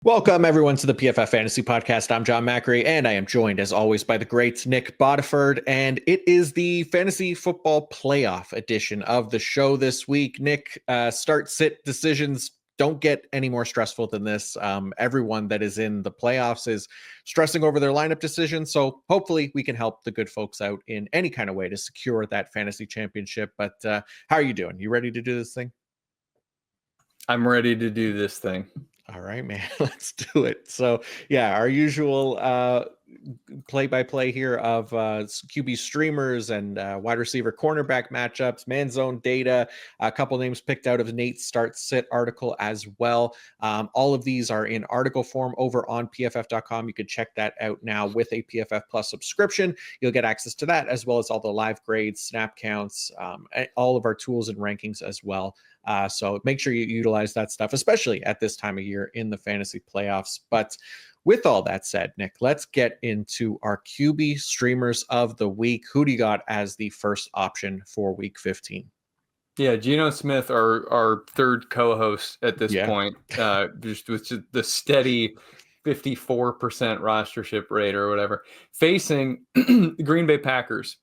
Welcome, everyone, to the PFF Fantasy Podcast. I'm Jon Macri, and I am joined, as always, by the great Nic Bodiford. And it is the Fantasy Football Playoff edition of the show this week. Nick, start-sit decisions don't get any more stressful than this. Everyone that is in the playoffs is stressing over their lineup decisions. So hopefully we can help the good folks out in any kind of way to secure that fantasy championship. But how are you doing? You ready to do this thing? I'm ready to do this thing. All right, man, let's do it. So, yeah, our usual play-by-play here of QB streamers and wide receiver cornerback matchups, man zone data, a couple names picked out of Nate's start-sit article as well. All of these are in article form over on PFF.com. You can check that out now with a PFF Plus subscription. You'll get access to that as well as all the live grades, snap counts, all of our tools and rankings as well. So make sure you utilize that stuff, especially at this time of year in the fantasy playoffs. But with all that said, Nick, let's get into our QB streamers of the week. Who do you got as the first option for week 15? Yeah, Geno Smith, our third co-host at this point, just with the steady 54% rostership rate or whatever, facing the Green Bay Packers.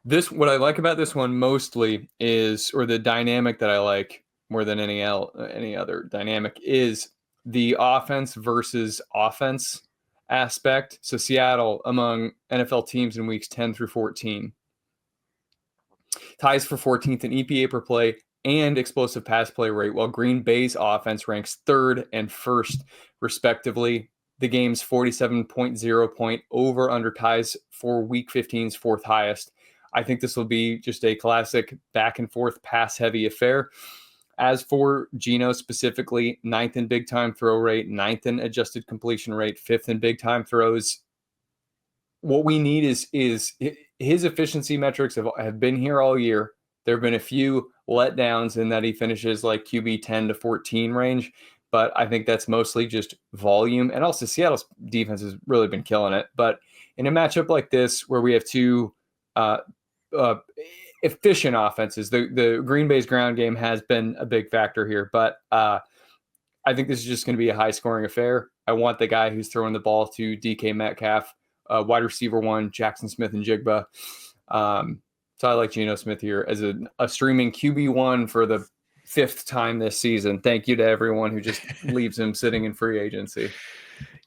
What I like about this one mostly is, or the dynamic that I like more than any other dynamic, is the offense versus offense aspect. So Seattle, among NFL teams in weeks 10 through 14, ties for 14th in EPA per play and explosive pass play rate, while Green Bay's offense ranks third and first, respectively. The game's 47.0 point over-under ties for week 15's fourth highest. I think this will be just a classic back-and-forth pass-heavy affair. As for Geno specifically, 9th in big-time throw rate, 9th in adjusted completion rate, 5th in big-time throws. What we need is his efficiency metrics have been here all year. There have been a few letdowns in that he finishes like QB 10 to 14 range, but I think that's mostly just volume. And also Seattle's defense has really been killing it. But in a matchup like this where we have two efficient offenses, the Green Bay's ground game has been a big factor here, but I think this is just going to be a high-scoring affair. I want the guy who's throwing the ball to DK Metcalf, wide receiver one, Jackson Smith and Jigba. So I like Geno Smith here as a streaming QB1 for the 5th time this season. Thank you to everyone who just leaves him sitting in free agency.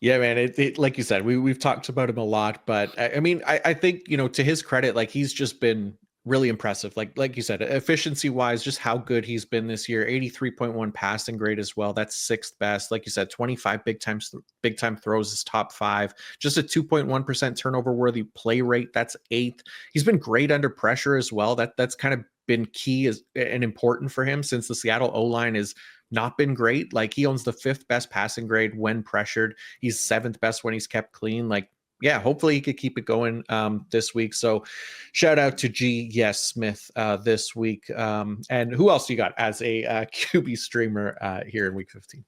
Yeah, man, it like you said, we've talked about him a lot, but I mean, I think, to his credit, like he's just been really impressive. Like you said, efficiency wise, just how good he's been this year. 83.1 passing grade as well. That's 6th best. Like you said, 25 big time throws is top 5. Just a 2.1% turnover worthy play rate. That's 8th. He's been great under pressure as well. That's kind of been key and important for him since the Seattle O-line is not been great. Like he owns the 5th best passing grade when pressured. He's 7th best when he's kept clean. Like, yeah, hopefully he could keep it going this week. So shout out to G. Smith this week. And who else you got as a QB streamer here in week 15?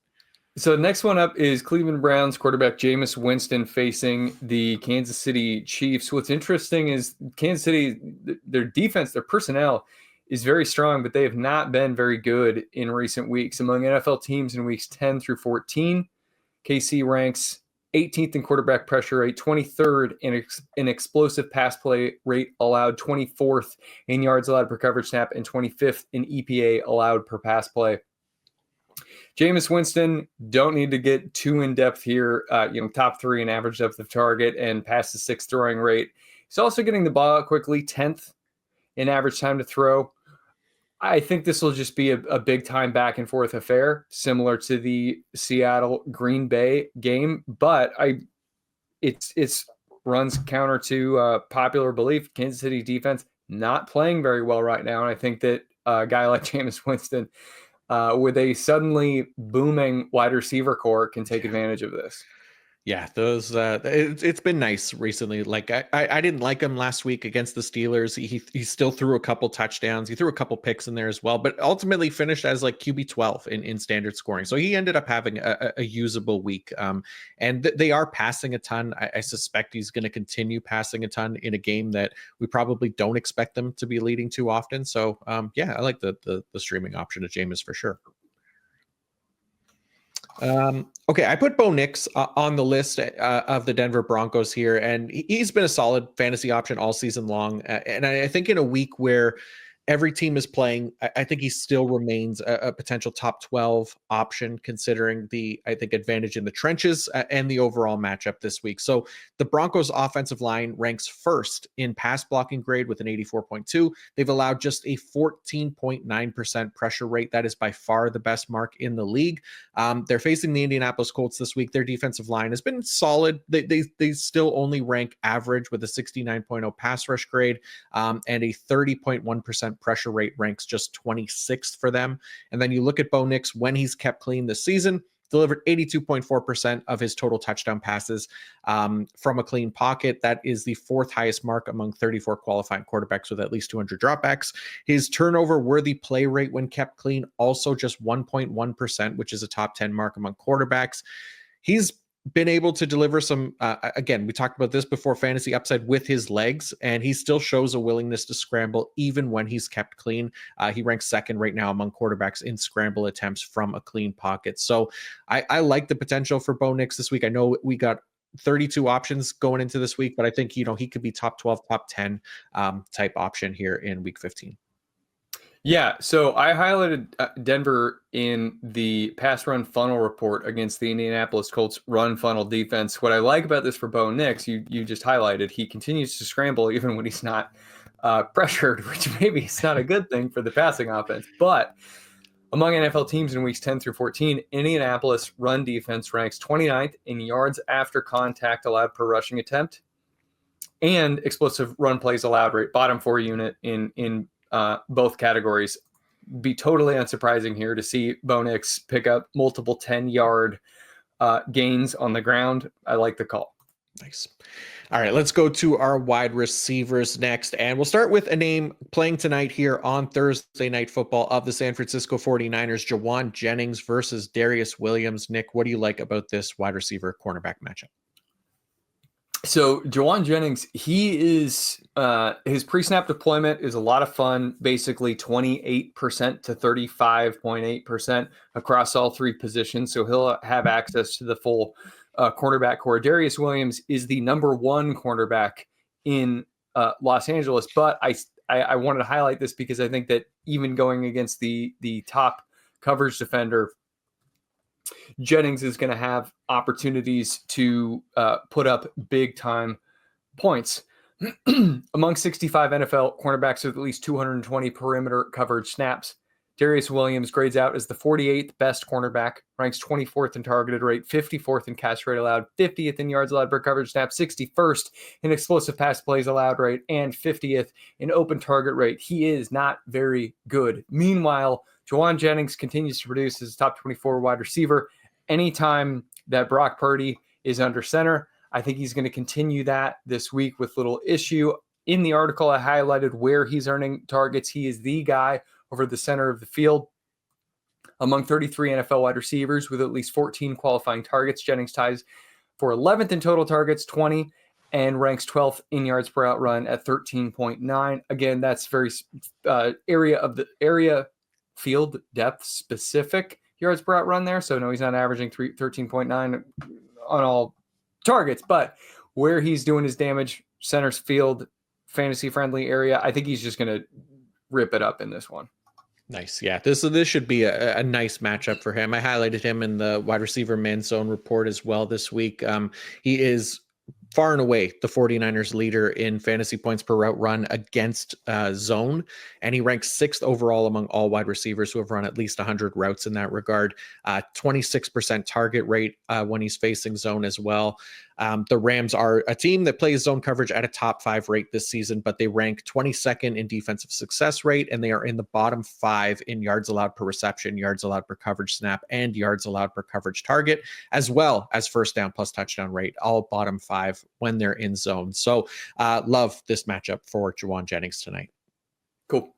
So next one up is Cleveland Browns quarterback Jameis Winston facing the Kansas City Chiefs. What's interesting is Kansas City, their defense, their personnel is very strong, but they have not been very good in recent weeks. Among NFL teams in weeks 10 through 14, KC ranks 18th in quarterback pressure rate, 23rd in explosive pass play rate allowed, 24th in yards allowed per coverage snap, and 25th in EPA allowed per pass play. Jameis Winston, don't need to get too in-depth here. Top 3 in average depth of target and past the 6th throwing rate. He's also getting the ball out quickly, 10th in average time to throw. I think this will just be a big-time back-and-forth affair, similar to the Seattle-Green Bay game. But it's runs counter to popular belief. Kansas City defense not playing very well right now. And I think that a guy like Jameis Winston, with a suddenly booming wide receiver core, can take advantage of this. Yeah, those it's been nice recently. Like I didn't like him last week against the Steelers. He still threw a couple touchdowns. He threw a couple picks in there as well, but ultimately finished as like QB 12 in standard scoring. So he ended up having a usable week. And they are passing a ton. I suspect he's going to continue passing a ton in a game that we probably don't expect them to be leading too often. So yeah, I like the streaming option of Jameis for sure. Okay, I put Bo Nix on the list of the Denver Broncos here, and he's been a solid fantasy option all season long. And I think in a week where every team is playing, I think he still remains a potential top 12 option, considering the, I think, advantage in the trenches and the overall matchup this week. So the Broncos offensive line ranks first in pass blocking grade with an 84.2. They've allowed just a 14.9% pressure rate. That is by far the best mark in the league. They're facing the Indianapolis Colts this week. Their defensive line has been solid. They still only rank average with a 69.0 pass rush grade, and a 30.1% pressure rate, ranks just 26th for them. And then you look at Bo Nix when he's kept clean this season, delivered 82.4% of his total touchdown passes from a clean pocket. That is the fourth highest mark among 34 qualifying quarterbacks with at least 200 dropbacks. His turnover worthy play rate when kept clean, also just 1.1%, which is a top 10 mark among quarterbacks. He's been able to deliver some, again, we talked about this before, fantasy upside with his legs, and he still shows a willingness to scramble even when he's kept clean. He ranks second right now among quarterbacks in scramble attempts from a clean pocket. So I like the potential for Bo Nix this week. I know we got 32 options going into this week, but I think, he could be top 12, top 10 type option here in week 15. Yeah, so I highlighted Denver in the pass run funnel report against the Indianapolis Colts run funnel defense. What I like about this for Bo Nix, you just highlighted, he continues to scramble even when he's not pressured, which maybe is not a good thing for the passing offense. But among NFL teams in weeks 10 through 14, Indianapolis run defense ranks 29th in yards after contact allowed per rushing attempt and explosive run plays allowed rate, bottom 4 unit in both categories. Be totally unsurprising here to see Bo Nix pick up multiple 10-yard gains on the ground. I like the call. Nice. All right, let's go to our wide receivers next. And we'll start with a name playing tonight here on Thursday Night Football of the San Francisco 49ers, Jauan Jennings versus Darius Williams. Nick, what do you like about this wide receiver cornerback matchup? So Jauan Jennings, he is his pre-snap deployment is a lot of fun, basically 28% to 35.8% across all three positions. So he'll have access to the full cornerback core. Darius Williams is the number one cornerback in Los Angeles, but I wanted to highlight this because I think that even going against the top coverage defender, Jennings is going to have opportunities to put up big time points. Among 65 NFL cornerbacks with at least 220 perimeter coverage snaps, Darius Williams grades out as the 48th best cornerback, ranks 24th in targeted rate, 54th in catch rate allowed, 50th in yards allowed per coverage snap, 61st in explosive pass plays allowed rate, and 50th in open target rate. He is not very good. Meanwhile, Jauan Jennings continues to produce as a top 24 wide receiver. Anytime that Brock Purdy is under center, I think he's going to continue that this week with little issue. In the article, I highlighted where he's earning targets. He is the guy over the center of the field. Among 33 NFL wide receivers with at least 14 qualifying targets, Jennings ties for 11th in total targets, 20, and ranks 12th in yards per out run at 13.9. Again, that's very area field depth specific yards per out run there. So no, he's not averaging 13.9 on all targets, but where he's doing his damage, center's field, fantasy friendly area, I think he's just going to rip it up in this one. Nice. Yeah, this should be a nice matchup for him. I highlighted him in the wide receiver man zone report as well this week. He is far and away the 49ers leader in fantasy points per route run against zone, and he ranks 6th overall among all wide receivers who have run at least 100 routes in that regard. 26% target rate when he's facing zone as well. The Rams are a team that plays zone coverage at a top 5 rate this season, but they rank 22nd in defensive success rate, and they are in the bottom 5 in yards allowed per reception, yards allowed per coverage snap, and yards allowed per coverage target, as well as first down plus touchdown rate, all bottom 5 when they're in zone. So love this matchup for Jauan Jennings tonight. Cool.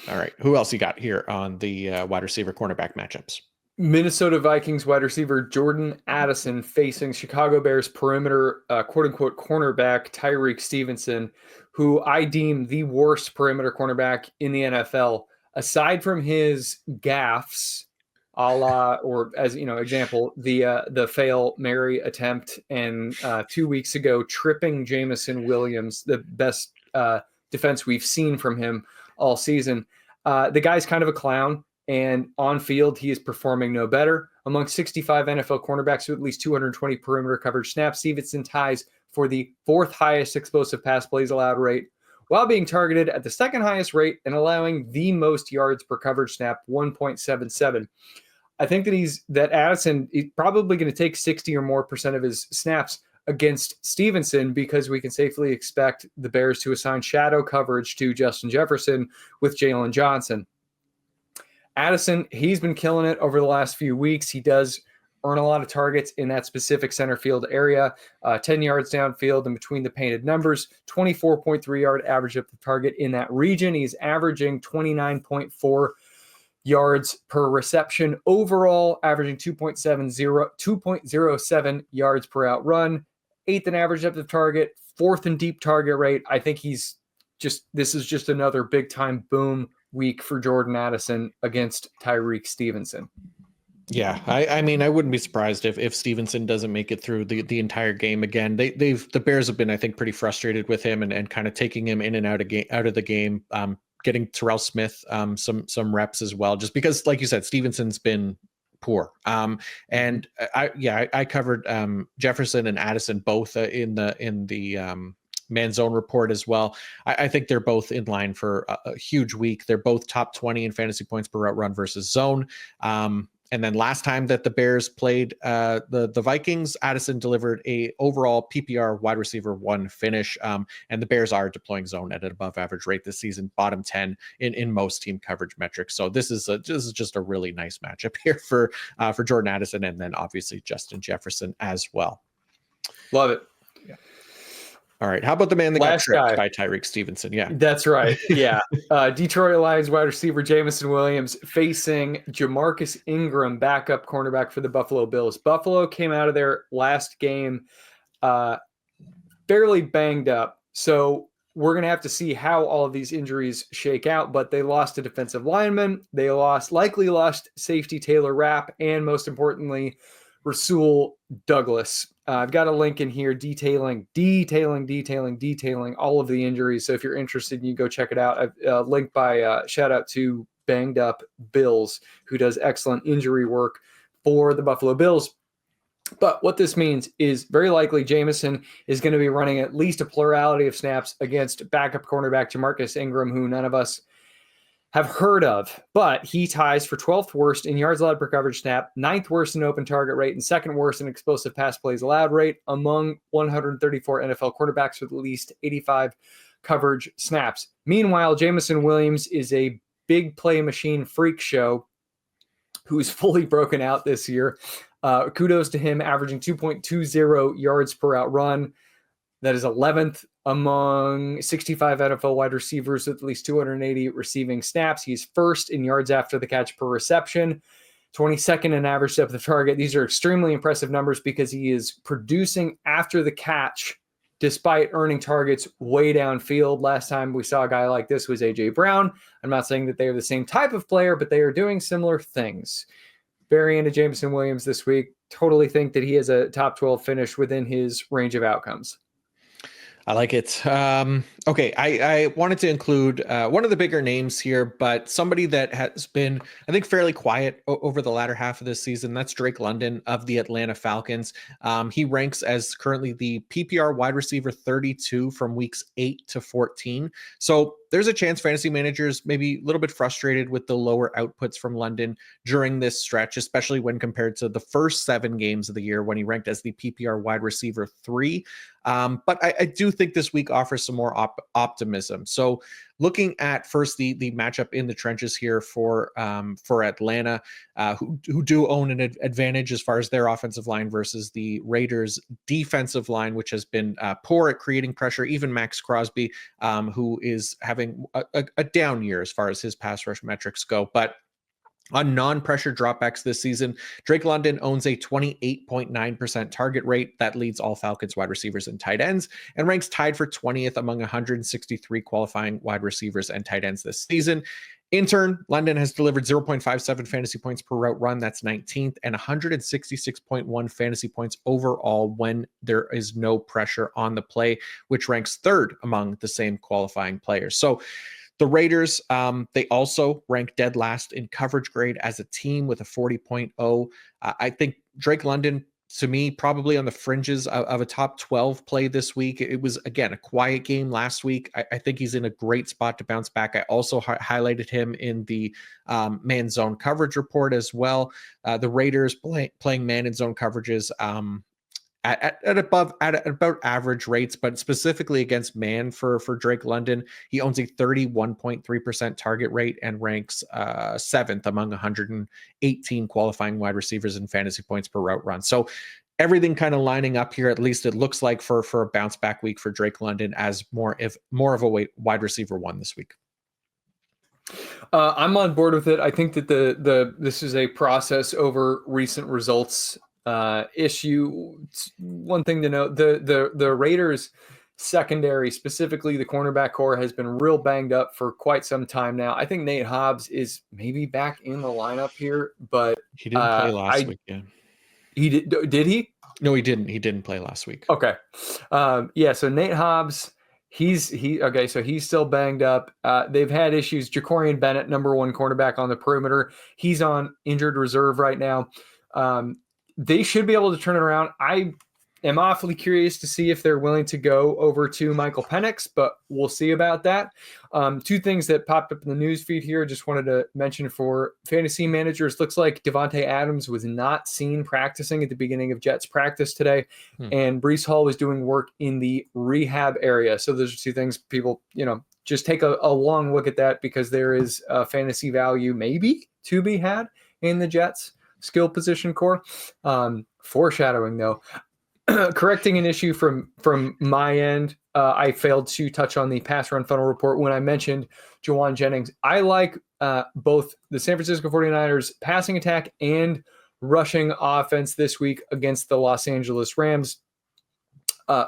All right. Who else you got here on the wide receiver cornerback matchups? Minnesota Vikings wide receiver Jordan Addison facing Chicago Bears perimeter, quote-unquote, cornerback Tyreek Stevenson, who I deem the worst perimeter cornerback in the NFL. Aside from his gaffes a la, or as you know, example, the fail Mary attempt, and 2 weeks ago tripping Jamison Williams, the best defense we've seen from him all season. The guy's kind of a clown, and on field he is performing no better. Among 65 NFL cornerbacks with at least 220 perimeter coverage snaps, Stevenson ties for the 4th highest explosive pass plays allowed rate, while being targeted at the 2nd highest rate and allowing the most yards per coverage snap, 1.77. I think that Addison is probably going to take 60 or more percent of his snaps against Stevenson, because we can safely expect the Bears to assign shadow coverage to Justin Jefferson with Jalen Johnson. Addison, he's been killing it over the last few weeks. He does earn a lot of targets in that specific center field area, 10 yards downfield and between the painted numbers, 24.3 yard average up the target in that region. He's averaging 29.4 yards per reception overall, averaging 2.07 yards per out run, 8th in average up the target, 4th in deep target rate. I think this is just another big time boom week for Jordan Addison against Tyreek Stevenson. Yeah, I mean, I wouldn't be surprised if Stevenson doesn't make it through the entire game again. The Bears have been, I think, pretty frustrated with him and kind of taking him in and out of the game, getting Terrell Smith some reps as well, just because, like you said, Stevenson's been poor. And I covered Jefferson and Addison both in the man zone report as well. I think they're both in line for a huge week. They're both top 20 in fantasy points per route run versus zone. And then last time that the Bears played the Vikings, Addison delivered a overall PPR wide receiver 1 finish. And the Bears are deploying zone at an above average rate this season, bottom 10 in most team coverage metrics. So this is just a really nice matchup here for Jordan Addison, and then obviously Justin Jefferson as well. Love it. All right. How about the man that Last got tripped guy by Tyreek Stevenson? Yeah, that's right. Yeah. Detroit Lions wide receiver Jamison Williams facing Jamarcus Ingram, backup cornerback for the Buffalo Bills. Buffalo came out of their last game fairly banged up. So we're going to have to see how all of these injuries shake out, but they lost a defensive lineman. They likely lost safety Taylor Rapp, and most importantly, Rasul Douglas. I've got a link in here detailing all of the injuries. So if you're interested, you go check it out. I've linked by shout out to Banged Up Bills, who does excellent injury work for the Buffalo Bills. But what this means is very likely Jamison is going to be running at least a plurality of snaps against backup cornerback Jamarcus Ingram, who none of us have heard of, but he ties for 12th worst in yards allowed per coverage snap, 9th worst in open target rate, and 2nd worst in explosive pass plays allowed rate among 134 NFL quarterbacks with at least 85 coverage snaps. Meanwhile, Jamison Williams is a big play machine freak show who's fully broken out this year. Kudos to him, averaging 2.20 yards per out run. That is 11th among 65 NFL wide receivers with at least 280 receiving snaps. He's 1st in yards after the catch per reception, 22nd in average depth of target. These are extremely impressive numbers because he is producing after the catch despite earning targets way downfield. Last time we saw a guy like this was A.J. Brown. I'm not saying that they are the same type of player, but they are doing similar things. Very into Jamison Williams this week. Totally think that he has a top 12 finish within his range of outcomes. I like it. Okay, I wanted to include one of the bigger names here, but somebody that has been, I think, fairly quiet over the latter half of this season. That's Drake London of the Atlanta Falcons. He ranks as currently the PPR wide receiver 32 from weeks 8 to 14. So there's a chance fantasy managers may be a little bit frustrated with the lower outputs from London during this stretch, especially when compared to the first 7 games of the year when he ranked as the PPR wide receiver 3. But I do think this week offers some more optimism. So looking at first the matchup in the trenches here for Atlanta, who do own an advantage as far as their offensive line versus the Raiders defensive line, which has been poor at creating pressure. Even Max Crosby, who is having a down year as far as his pass rush metrics go. But On non-pressure dropbacks this season, Drake London owns a 28.9% target rate. That leads all Falcons wide receivers and tight ends and ranks tied for 20th among 163 qualifying wide receivers and tight ends this season. In turn, London has delivered 0.57 fantasy points per route run. That's 19th, and 166.1 fantasy points overall when there is no pressure on the play, which ranks third among the same qualifying players. So the Raiders, they also rank dead last in coverage grade as a team with a 40.0. I think Drake London, to me, probably on the fringes of a top 12 play this week. It was, again, a quiet game last week. I think he's in a great spot to bounce back. I also highlighted him in the man zone coverage report as well. The Raiders playing man and zone coverages at about average rates, but specifically against man for Drake London, he owns a 31.3% target rate and ranks 7th among 118 qualifying wide receivers in fantasy points per route run. So everything kind of lining up here. At least it looks like for a bounce back week for Drake London as more of a wide receiver one this week. I'm on board with it. I think that this is a process over recent results issue. One thing to note, the Raiders secondary, specifically the cornerback core, has been real banged up for quite some time now. I think Nate Hobbs is maybe back in the lineup here, but he didn't play last week. Yeah, he did he? No, he didn't. He didn't play last week. Okay. Yeah, so Nate Hobbs, he's still banged up. They've had issues. Jacorian Bennett, number one cornerback on the perimeter, he's on injured reserve right now. They should be able to turn it around. I am awfully curious to see if they're willing to go over to Michael Penix, but we'll see about that. Two things that popped up in the news feed here. Just wanted to mention for fantasy managers, looks like Devontae Adams was not seen practicing at the beginning of Jets practice today, and Breece Hall was doing work in the rehab area. So those are two things people, just take a long look at that, because there is a fantasy value maybe to be had in the Jets skill position core. Foreshadowing though, correcting an issue from my end, I failed to touch on the pass run funnel report when I mentioned Jawan Jennings. I like both the San Francisco 49ers passing attack and rushing offense this week against the Los Angeles Rams.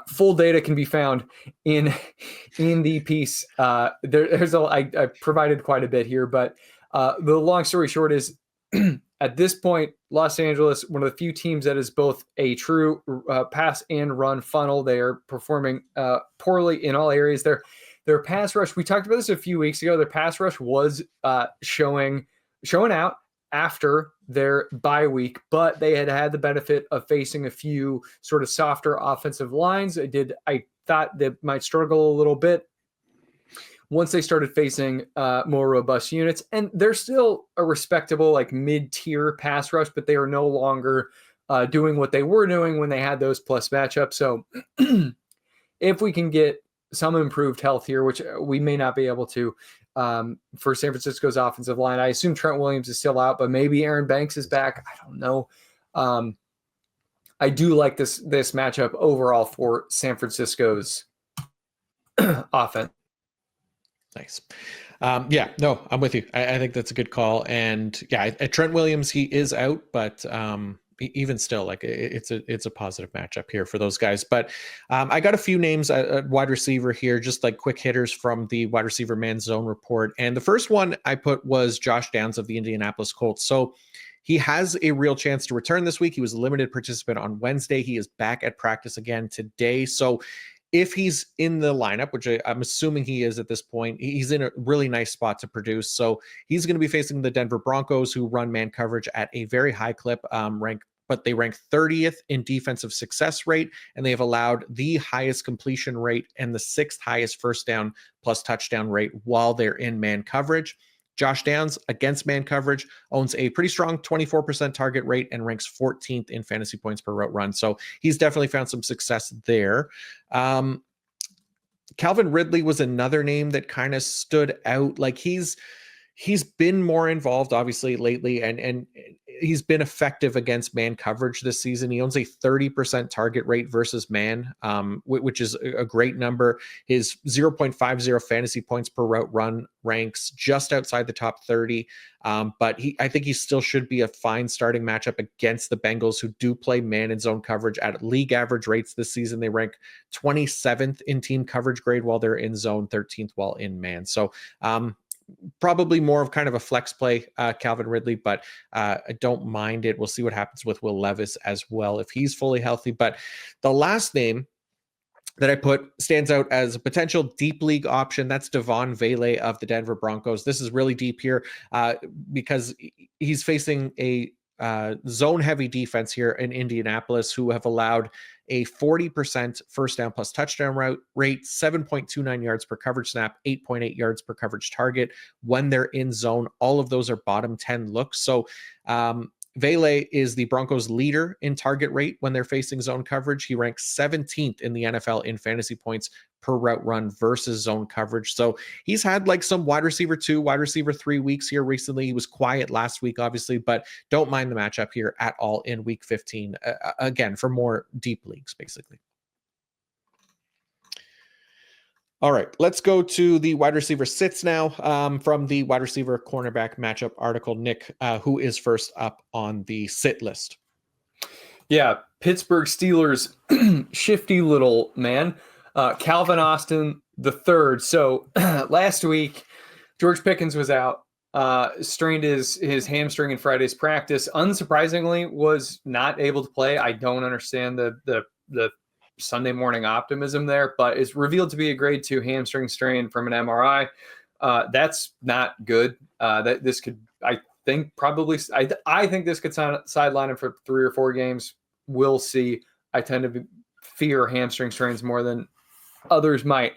Full data can be found in the piece. I provided quite a bit here, but the long story short is, at this point, Los Angeles, one of the few teams that is both a true pass and run funnel. They are performing poorly in all areas. Their pass rush, we talked about this a few weeks ago, their pass rush was showing out after their bye week, but they had the benefit of facing a few sort of softer offensive lines. I thought they might struggle a little bit once they started facing more robust units. And they're still a respectable, like mid-tier pass rush, but they are no longer doing what they were doing when they had those plus matchups. So if we can get some improved health here, which we may not be able to for San Francisco's offensive line, I assume Trent Williams is still out, but maybe Aaron Banks is back. I don't know. I do like this matchup overall for San Francisco's offense. Nice. Yeah, no, I'm with you. I think that's a good call. And yeah, Trent Williams, he is out, but even still, like it's a positive matchup here for those guys. But I got a few names at wide receiver here, just like quick hitters from the wide receiver man zone report. And the first one I put was Josh Downs of the Indianapolis Colts. So he has a real chance to return this week. He was a limited participant on Wednesday. He is back at practice again today. So if he's in the lineup, which I'm assuming he is at this point, he's in a really nice spot to produce. So he's going to be facing the Denver Broncos, who run man coverage at a very high clip, but they rank 30th in defensive success rate, and they have allowed the highest completion rate and the 6th highest first down plus touchdown rate while they're in man coverage. Josh Downs against man coverage owns a pretty strong 24% target rate and ranks 14th in fantasy points per route run. So he's definitely found some success there. Calvin Ridley was another name that kind of stood out. Like he's He's been more involved, obviously, lately, and he's been effective against man coverage this season. He owns a 30% target rate versus man, which is a great number. His 0.50 fantasy points per route run ranks just outside the top 30. But I think he still should be a fine starting matchup against the Bengals, who do play man and zone coverage at league average rates this season. They rank 27th in team coverage grade while they're in zone, 13th while in man. So, probably more of kind of a flex play, Calvin Ridley, but I don't mind it. We'll see what happens with Will Levis as well if he's fully healthy. But the last name that I put stands out as a potential deep league option. That's Devon Vele of the Denver Broncos. This is really deep here because he's facing a zone heavy defense here in Indianapolis, who have allowed a 40% first down plus touchdown rate, 7.29 yards per coverage snap, 8.8 yards per coverage target when they're in zone. All of those are bottom 10 looks. So Vele is the Broncos leader in target rate when they're facing zone coverage. He ranks 17th in the NFL in fantasy points per route run versus zone coverage. So he's had like some wide receiver 2, wide receiver 3 weeks here recently. He was quiet last week, obviously, but don't mind the matchup here at all in week 15. Again, for more deep leagues, basically. All right, let's go to the wide receiver sits now from the wide receiver cornerback matchup article. Nick, who is first up on the sit list? Yeah, Pittsburgh Steelers, shifty little man, Calvin Austin the third. So last week, George Pickens was out, strained his hamstring in Friday's practice. Unsurprisingly, was not able to play. I don't understand the Sunday morning optimism there, but it's revealed to be a grade 2 hamstring strain from an MRI. That's not good. That this could, I think this could sideline him for 3 or 4 games. We'll see. I tend to fear hamstring strains more than others might.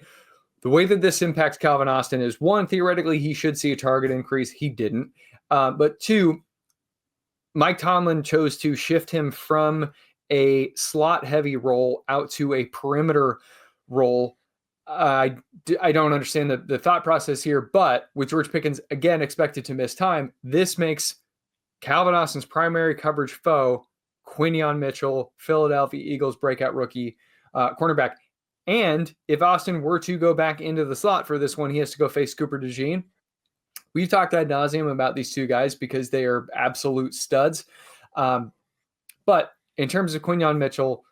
The way that this impacts Calvin Austin is, 1, theoretically, he should see a target increase. He didn't. But 2, Mike Tomlin chose to shift him from a slot heavy role out to a perimeter role. I don't understand the thought process here, but with George Pickens again expected to miss time, this makes Calvin Austin's primary coverage foe Quinyon Mitchell, Philadelphia Eagles breakout rookie cornerback. And if Austin were to go back into the slot for this one, he has to go face Cooper DeJean. We've talked ad nauseum about these two guys because they are absolute studs. But in terms of Quinyon Mitchell,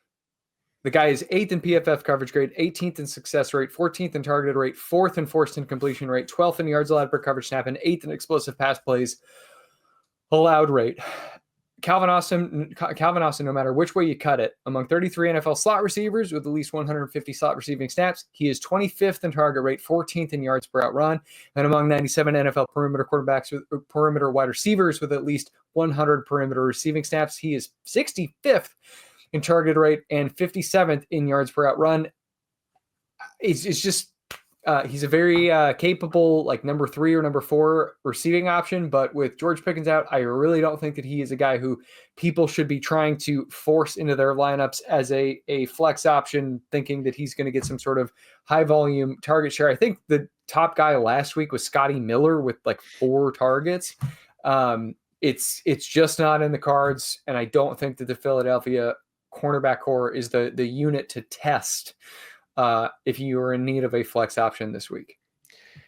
the guy is 8th in PFF coverage grade, 18th in success rate, 14th in targeted rate, 4th in forced in completion rate, 12th in yards allowed per coverage snap, and 8th in explosive pass plays allowed rate. Calvin Austin, no matter which way you cut it, among 33 NFL slot receivers with at least 150 slot receiving snaps, he is 25th in target rate, 14th in yards per out run, and among 97 NFL perimeter quarterbacks with perimeter wide receivers with at least 100 perimeter receiving snaps, he is 65th in target rate and 57th in yards per out run. It's just he's a very capable, like, number 3 or number 4 receiving option. But with George Pickens out, I really don't think that he is a guy who people should be trying to force into their lineups as a flex option, thinking that he's going to get some sort of high volume target share. I think the top guy last week was Scotty Miller with like 4 targets. It's just not in the cards. And I don't think that the Philadelphia cornerback core is the unit to test if you are in need of a flex option this week.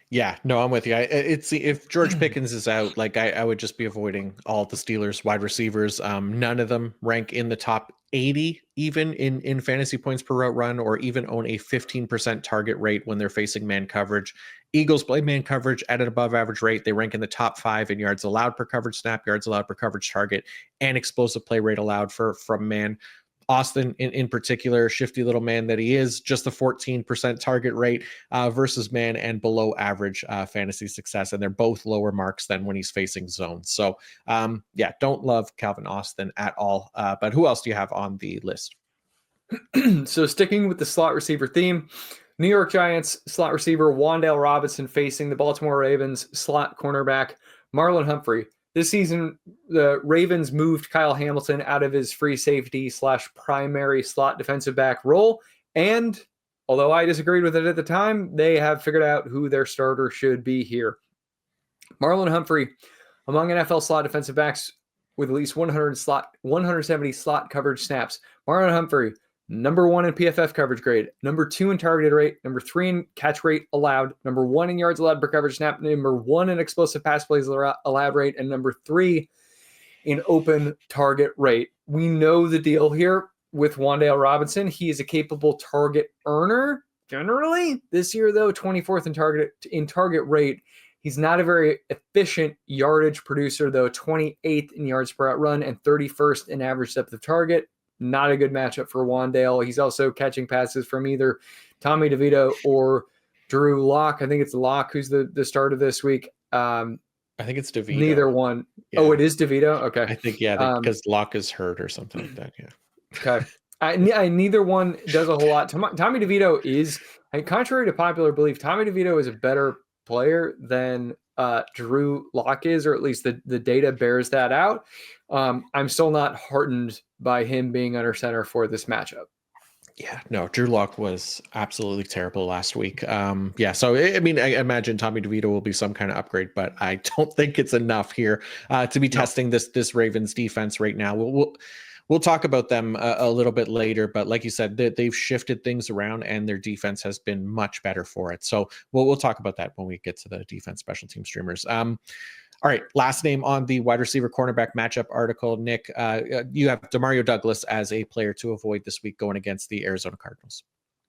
Yeah, no, I'm with you. If George Pickens is out, like I would just be avoiding all the Steelers wide receivers. None of them rank in the top 80 even in fantasy points per route run, or even own a 15% target rate when they're facing man coverage. Eagles play man coverage at an above average rate. They rank in the top 5 in yards allowed per coverage snap, yards allowed per coverage target, and explosive play rate allowed from man. Austin, in particular, shifty little man that he is, just the 14% target rate versus man, and below average fantasy success. And they're both lower marks than when he's facing zones. So, yeah, don't love Calvin Austin at all. But who else do you have on the list? So sticking with the slot receiver theme, New York Giants slot receiver Wan'Dale Robinson facing the Baltimore Ravens slot cornerback Marlon Humphrey. This season, the Ravens moved Kyle Hamilton out of his free safety / primary slot defensive back role. And although I disagreed with it at the time, they have figured out who their starter should be here. Marlon Humphrey, among NFL slot defensive backs with at least 170 slot coverage snaps. Marlon Humphrey, number 1 in PFF coverage grade, number 2 in targeted rate, number 3 in catch rate allowed, number 1 in yards allowed per coverage snap, number 1 in explosive pass plays allowed rate, and number 3 in open target rate. We know the deal here with Wan'Dale Robinson. He is a capable target earner generally. This year, though, 24th in target rate. He's not a very efficient yardage producer, though, 28th in yards per out run and 31st in average depth of target. Not a good matchup for Wan'Dale. He's also catching passes from either Tommy DeVito or Drew Lock. I think it's Lock who's the starter this week. I think it's DeVito. Neither one. Yeah. Oh, it is DeVito? Okay. I think, yeah, because Locke is hurt or something like that. Yeah. Okay. Neither one does a whole lot. Tommy DeVito is, contrary to popular belief, Tommy DeVito is a better player than Drew Lock is, or at least the data bears that out. I'm still not heartened by him being under center for this matchup. Yeah, no, Drew Lock was absolutely terrible last week. Yeah, so I mean, I imagine Tommy DeVito will be some kind of upgrade, but I don't think it's enough here to be testing this Ravens defense right now. We'll talk about them a little bit later, but like you said, they've shifted things around and their defense has been much better for it. So we'll talk about that when we get to the defense special team streamers. All right, last name on the wide receiver cornerback matchup article, Nick. You have Demario Douglas as a player to avoid this week going against the Arizona Cardinals.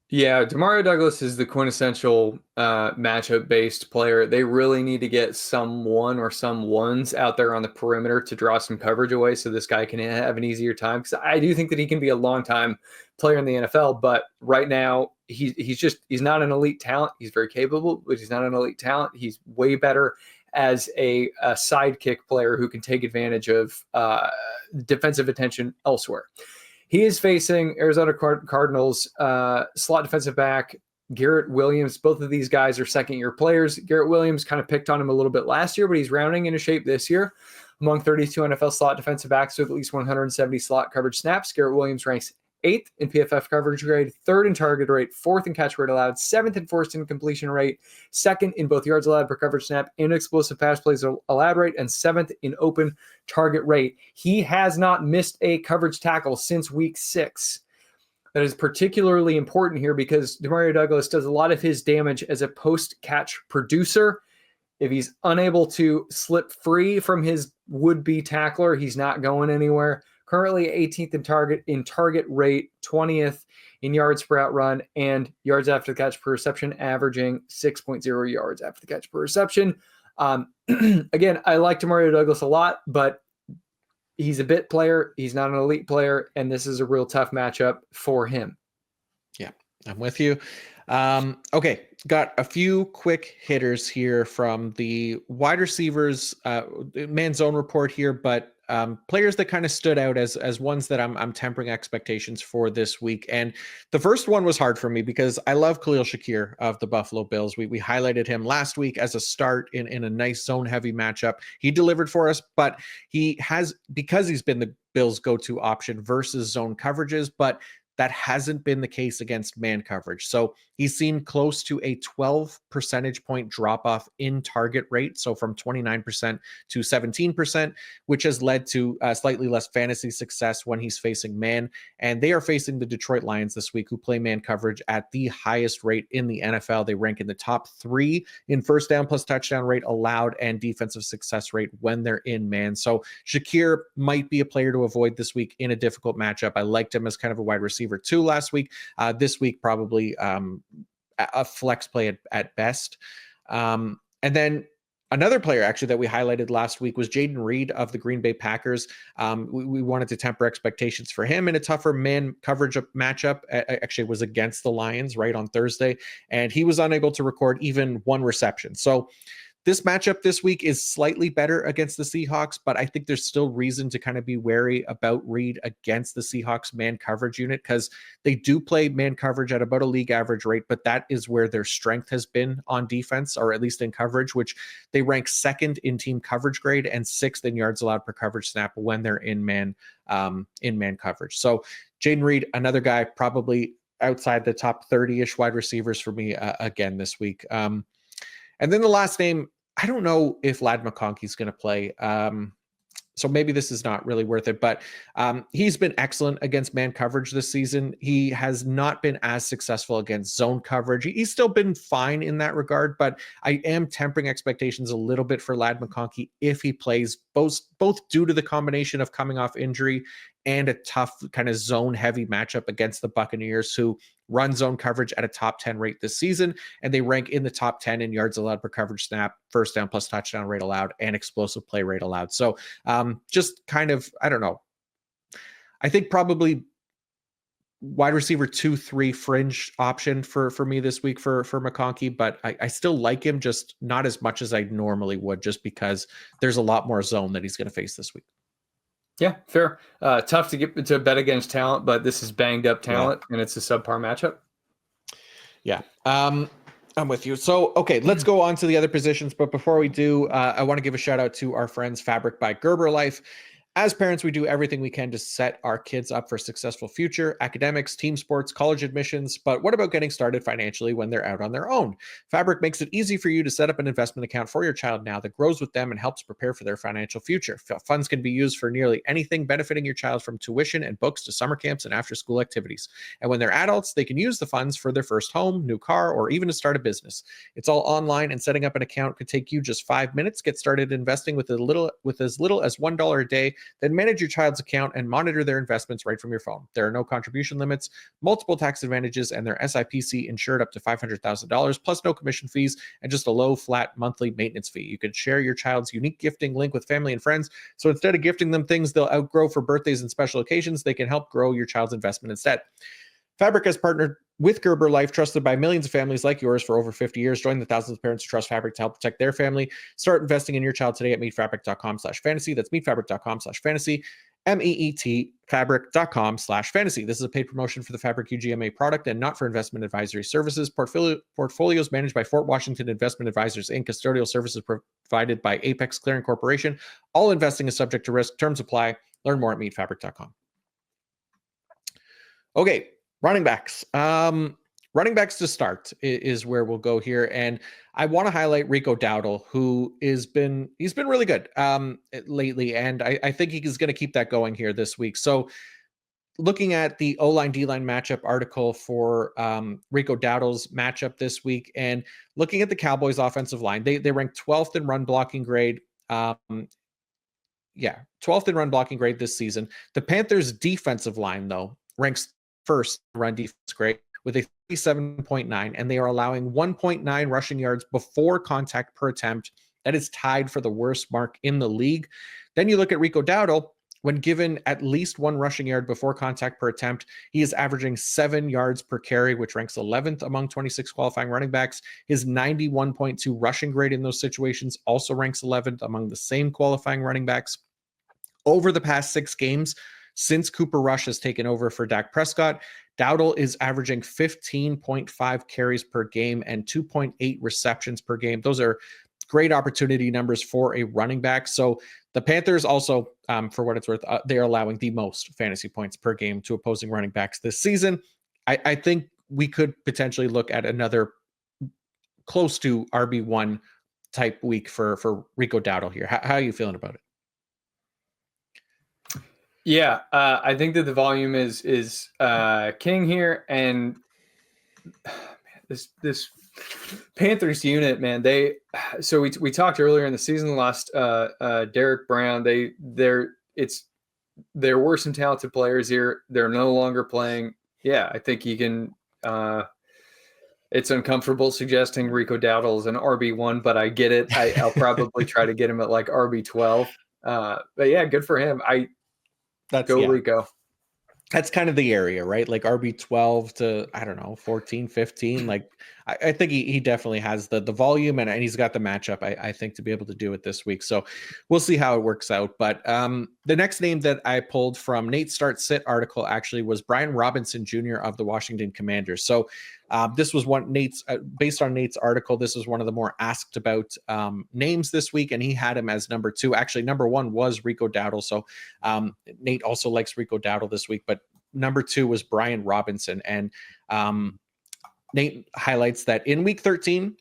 Yeah, Demario Douglas is the quintessential matchup-based player. They really need to get someone or some ones out there on the perimeter to draw some coverage away so this guy can have an easier time. Because I do think that he can be a long-time player in the NFL, but right now he's not an elite talent. He's very capable, but he's not an elite talent. He's way better as a sidekick player who can take advantage of defensive attention elsewhere. He is facing Arizona Cardinals slot defensive back Garrett Williams. Both of these guys are second-year players. Garrett Williams kind of picked on him a little bit last year, but he's rounding into shape this year. Among 32 NFL slot defensive backs with at least 170 slot coverage snaps, Garrett Williams ranks 8th in PFF coverage grade, 3rd in target rate, 4th in catch rate allowed, 7th in forced in completion rate, 2nd in both yards allowed per coverage snap and explosive pass plays allowed rate, and 7th in open target rate. He has not missed a coverage tackle since week 6. That is particularly important here because Demario Douglas does a lot of his damage as a post-catch producer. If he's unable to slip free from his would-be tackler, he's not going anywhere. Currently 18th in target rate, 20th in yards per out run, and yards after the catch per reception, averaging 6.0 yards after the catch per reception. Again, I like Demario Douglas a lot, but he's a bit player. He's not an elite player, and this is a real tough matchup for him. Yeah, I'm with you. Okay, got a few quick hitters here from the wide receivers man zone report here, but players that kind of stood out as ones that I'm tempering expectations for this week. And the first one was hard for me because I love Khalil Shakir of the Buffalo Bills. We highlighted him last week as a start in a nice zone heavy matchup. He delivered for us, but because he's been the Bills' go-to option versus zone coverages, but that hasn't been the case against man coverage. So he's seen close to a 12 percentage point drop off in target rate. So from 29% to 17%, which has led to slightly less fantasy success when he's facing man. And they are facing the Detroit Lions this week, who play man coverage at the highest rate in the NFL. They rank in the top 3 in first down plus touchdown rate allowed and defensive success rate when they're in man. So Shakir might be a player to avoid this week in a difficult matchup. I liked him as kind of a wide receiver too last week. This week, probably a flex play at best. And then another player actually that we highlighted last week was Jaden Reed of the Green Bay Packers. We wanted to temper expectations for him in a tougher man coverage matchup. Actually, was against the Lions right on Thursday, and he was unable to record even one reception. So this matchup this week is slightly better against the Seahawks, but I think there's still reason to kind of be wary about Reed against the Seahawks man coverage unit, because they do play man coverage at about a league average rate, but that is where their strength has been on defense, or at least in coverage, which they rank 2nd in team coverage grade and 6th in yards allowed per coverage snap when they're in man coverage. So Jaden Reed, another guy probably outside the top 30-ish wide receivers for me again this week. And then the last name, I don't know if Ladd McConkey's going to play. So maybe this is not really worth it, but he's been excellent against man coverage this season. He has not been as successful against zone coverage. He's still been fine in that regard, but I am tempering expectations a little bit for Ladd McConkey if he plays, both due to the combination of coming off injury and a tough kind of zone heavy matchup against the Buccaneers, who run zone coverage at a top 10 rate this season, and they rank in the top 10 in yards allowed per coverage snap, first down plus touchdown rate allowed, and explosive play rate allowed. So just kind of, I don't know. I think probably wide receiver 2-3 fringe option for me this week for McConkey, but I still like him, just not as much as I normally would, just because there's a lot more zone that he's going to face this week. Yeah, fair. Tough to get to bet against talent, but this is banged up talent, and it's a subpar matchup. Yeah. I'm with you. So, okay, let's go on to the other positions. But before we do, I want to give a shout out to our friends Fabric by Gerber Life. As parents, we do everything we can to set our kids up for a successful future, academics, team sports, college admissions. But what about getting started financially when they're out on their own? Fabric makes it easy for you to set up an investment account for your child now that grows with them and helps prepare for their financial future. Funds can be used for nearly anything, benefiting your child from tuition and books to summer camps and after school activities. And when they're adults, they can use the funds for their first home, new car, or even to start a business. It's all online, and setting up an account could take you just 5 minutes. Get started investing with as little as $1 a day. Then manage your child's account and monitor their investments right from your phone. There are no contribution limits, multiple tax advantages, and they're SIPC insured up to $500,000, plus no commission fees and just a low, flat monthly maintenance fee. You can share your child's unique gifting link with family and friends. So instead of gifting them things they'll outgrow for birthdays and special occasions, they can help grow your child's investment instead. Fabric has partnered with Gerber Life, trusted by millions of families like yours for over 50 years. Join the thousands of parents who trust Fabric to help protect their family. Start investing in your child today at meetfabric.com/fantasy. That's meetfabric.com/fantasy. MEET fabric.com/fantasy. This is a paid promotion for the Fabric UGMA product and not for investment advisory services. Portfolios managed by Fort Washington Investment Advisors Inc. Custodial services provided by Apex Clearing Corporation. All investing is subject to risk. Terms apply. Learn more at meetfabric.com. Okay. Running backs. Running backs to start is where we'll go here. And I want to highlight Rico Dowdle, who he's been really good lately. And I think he's going to keep that going here this week. So looking at the O-line, D-line matchup article for Rico Dowdle's matchup this week, and looking at the Cowboys offensive line, they rank 12th in run blocking grade. 12th in run blocking grade this season. The Panthers defensive line, though, ranks first run defense grade with a 37.9, and they are allowing 1.9 rushing yards before contact per attempt. That is tied for the worst mark in the league. Then you look at Rico Dowdle. When given at least one rushing yard before contact per attempt, he is averaging 7 yards per carry, which ranks 11th among 26 qualifying running backs. His 91.2 rushing grade in those situations also ranks 11th among the same qualifying running backs. Over the past 6 games, since Cooper Rush has taken over for Dak Prescott, Dowdle is averaging 15.5 carries per game and 2.8 receptions per game. Those are great opportunity numbers for a running back. So the Panthers also, for what it's worth, they're allowing the most fantasy points per game to opposing running backs this season. I think we could potentially look at another close to RB1 type week for Rico Dowdle here. How are you feeling about it? Yeah, I think that the volume is king here, and this Panthers unit, man. We talked earlier in the season, lost Derek Brown. There were some talented players here. They're no longer playing. Yeah, I think he can. It's uncomfortable suggesting Rico Dowdle is an RB1, but I get it. I'll probably try to get him at like RB12. But yeah, good for him. Rico. That's kind of the area, right? Like RB12 to, I don't know, 14, 15. Like I think he definitely has the volume and he's got the matchup, I think, to be able to do it this week. So we'll see how it works out. But the next name that I pulled from Nate's Start Sit article actually was Brian Robinson Jr. of the Washington Commanders. So this was one based on Nate's article. This was one of the more asked about names this week, and he had him as number 2. Actually, number 1 was Rico Dowdle. So Nate also likes Rico Dowdle this week, but number 2 was Brian Robinson. And Nate highlights that in week 13,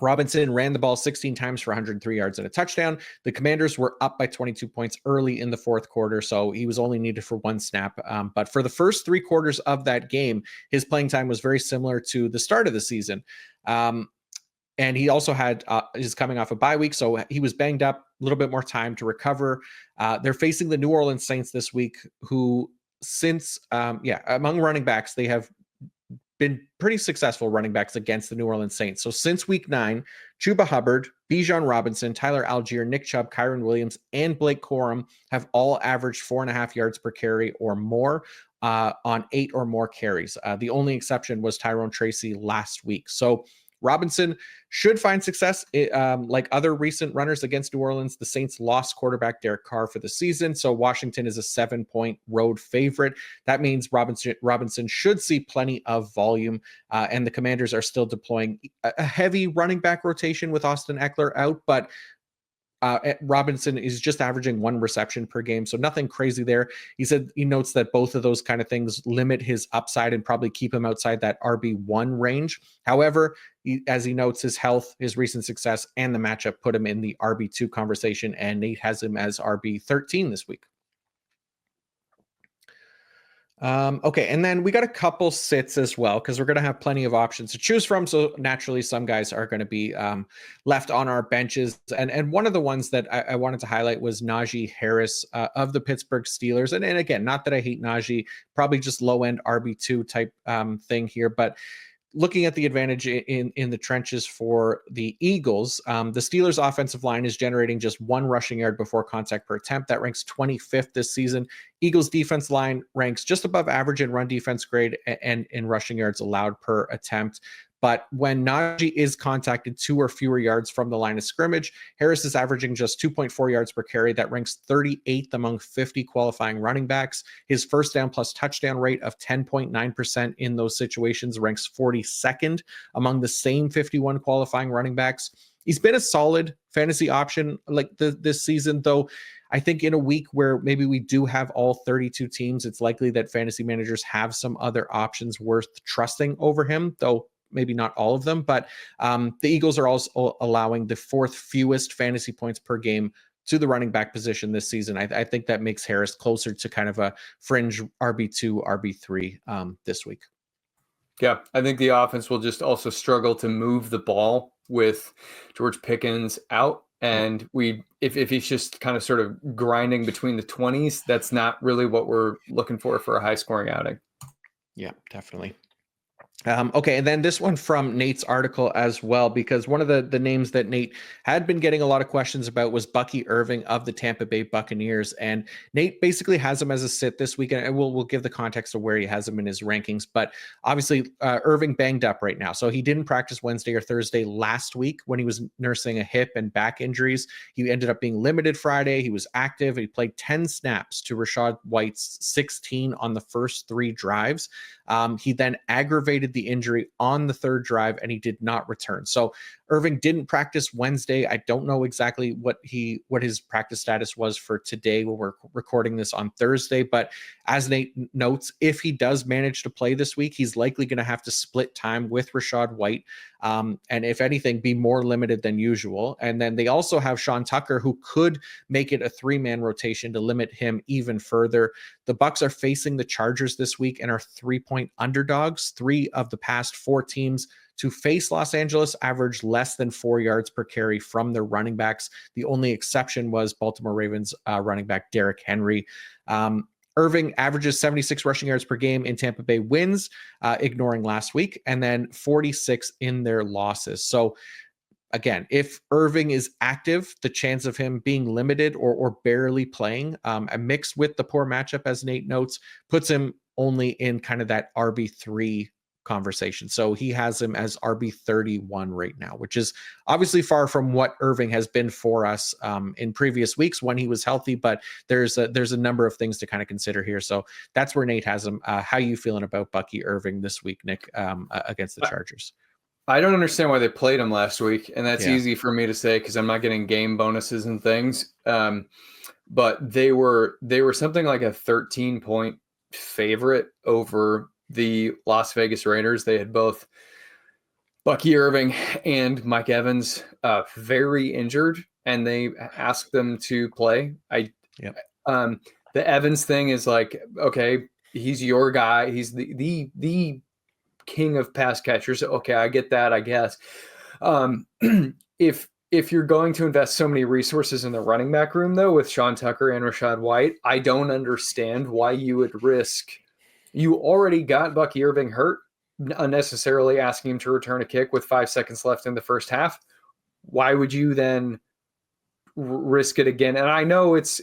Robinson ran the ball 16 times for 103 yards and a touchdown. The Commanders were up by 22 points early in the fourth quarter, so he was only needed for one snap. But for the first 3 quarters of that game, his playing time was very similar to the start of the season. And he also had is coming off a bye week, so he was banged up, a little bit more time to recover. They're facing the New Orleans Saints this week, who since among running backs, they have been pretty successful running backs against the New Orleans Saints. So since week 9, Chuba Hubbard, Bijan Robinson, Tyler Algier, Nick Chubb, Kyron Williams, and Blake Corum have all averaged 4.5 yards per carry or more on 8 or more carries. The only exception was Tyrone Tracy last week. So Robinson should find success like other recent runners against New Orleans. The Saints lost quarterback Derek Carr for the season, so Washington is a 7-point road favorite. That means Robinson should see plenty of volume, and the Commanders are still deploying a heavy running back rotation with Austin Eckler out, but Robinson is just averaging 1 reception per game, so nothing crazy there. He said he notes that both of those kind of things limit his upside and probably keep him outside that RB1 range. However, as he notes, his health, his recent success, and the matchup put him in the RB2 conversation, and Nate has him as RB13 this week. Okay, and then we got a couple sits as well, because we're going to have plenty of options to choose from. So naturally, some guys are going to be left on our benches. And one of the ones that I wanted to highlight was Najee Harris of the Pittsburgh Steelers. And again, not that I hate Najee, probably just low-end RB2 type thing here, but looking at the advantage in the trenches for the Eagles, the Steelers' offensive line is generating just 1 rushing yard before contact per attempt. That ranks 25th this season. Eagles' defense line ranks just above average in run defense grade and in rushing yards allowed per attempt. But when Najee is contacted 2 or fewer yards from the line of scrimmage, Harris is averaging just 2.4 yards per carry. That ranks 38th among 50 qualifying running backs. His first down plus touchdown rate of 10.9% in those situations ranks 42nd among the same 51 qualifying running backs. He's been a solid fantasy option like this season, though. I think in a week where maybe we do have all 32 teams, it's likely that fantasy managers have some other options worth trusting over him, though maybe not all of them. But the Eagles are also allowing the 4th fewest fantasy points per game to the running back position this season. I think that makes Harris closer to kind of a fringe RB2, RB3 this week. Yeah, I think the offense will just also struggle to move the ball with George Pickens out. And if he's just kind of sort of grinding between the 20s, that's not really what we're looking for a high scoring outing. Yeah, definitely. Okay, and then this one from Nate's article as well, because one of the names that Nate had been getting a lot of questions about was Bucky Irving of the Tampa Bay Buccaneers. And Nate basically has him as a sit this weekend, and we'll give the context of where he has him in his rankings. But obviously, Irving banged up right now. So he didn't practice Wednesday or Thursday last week when he was nursing a hip and back injuries. He ended up being limited Friday. He was active. He played 10 snaps to Rachaad White's 16 on the first 3 drives. He then aggravated the injury on the 3rd drive, and he did not return. So Irving didn't practice Wednesday. I don't know exactly what his practice status was for today when we're recording this on Thursday. But as Nate notes, if he does manage to play this week, he's likely going to have to split time with Rachaad White. And if anything, be more limited than usual. And then they also have Sean Tucker, who could make it a 3-man rotation to limit him even further. The Bucs are facing the Chargers this week and are 3-point underdogs. 3 of the past 4 teams to face Los Angeles averaged less than 4 yards per carry from their running backs. The only exception was Baltimore Ravens running back Derrick Henry. Irving averages 76 rushing yards per game in Tampa Bay wins, ignoring last week, and then 46 in their losses. So again, if Irving is active, the chance of him being limited or barely playing, mixed with the poor matchup, as Nate notes, puts him only in kind of that RB3 conversation. So he has him as RB31 right now, which is obviously far from what Irving has been for us in previous weeks when he was healthy, but there's a number of things to kind of consider here. So that's where Nate has him. How are you feeling about Bucky Irving this week, Nick, against the Chargers? I don't understand why they played him last week, and that's easy for me to say because I'm not getting game bonuses and things. But they were something like a 13-point favorite over the Las Vegas Raiders. They had both Bucky Irving and Mike Evans very injured, and they asked them to play. The Evans thing is like, okay, he's your guy. He's the king of pass catchers. Okay, I get that, I guess. If you're going to invest so many resources in the running back room, though, with Sean Tucker and Rachaad White, I don't understand why you would risk. You already got Bucky Irving hurt, unnecessarily asking him to return a kick with 5 seconds left in the first half. Why would you then risk it again? And I know it's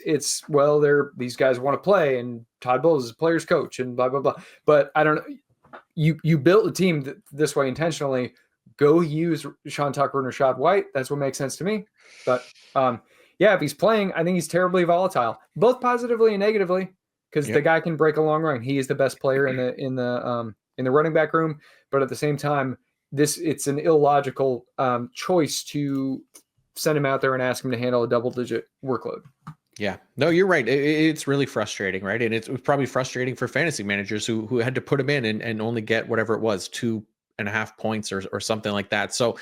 well, these guys want to play, and Todd Bowles is a player's coach, and blah blah blah. But I don't know. You built a team this way intentionally. Go use Sean Tucker and Rachaad White. That's what makes sense to me. But if he's playing, I think he's terribly volatile, both positively and negatively, because the guy can break a long run. He is the best player in the running back room. But at the same time, it's an illogical choice to send him out there and ask him to handle a double-digit workload. Yeah, no, you're right. It's really frustrating, right? And it was probably frustrating for fantasy managers who had to put him in and only get whatever it was, 2.5 points or something like that. So,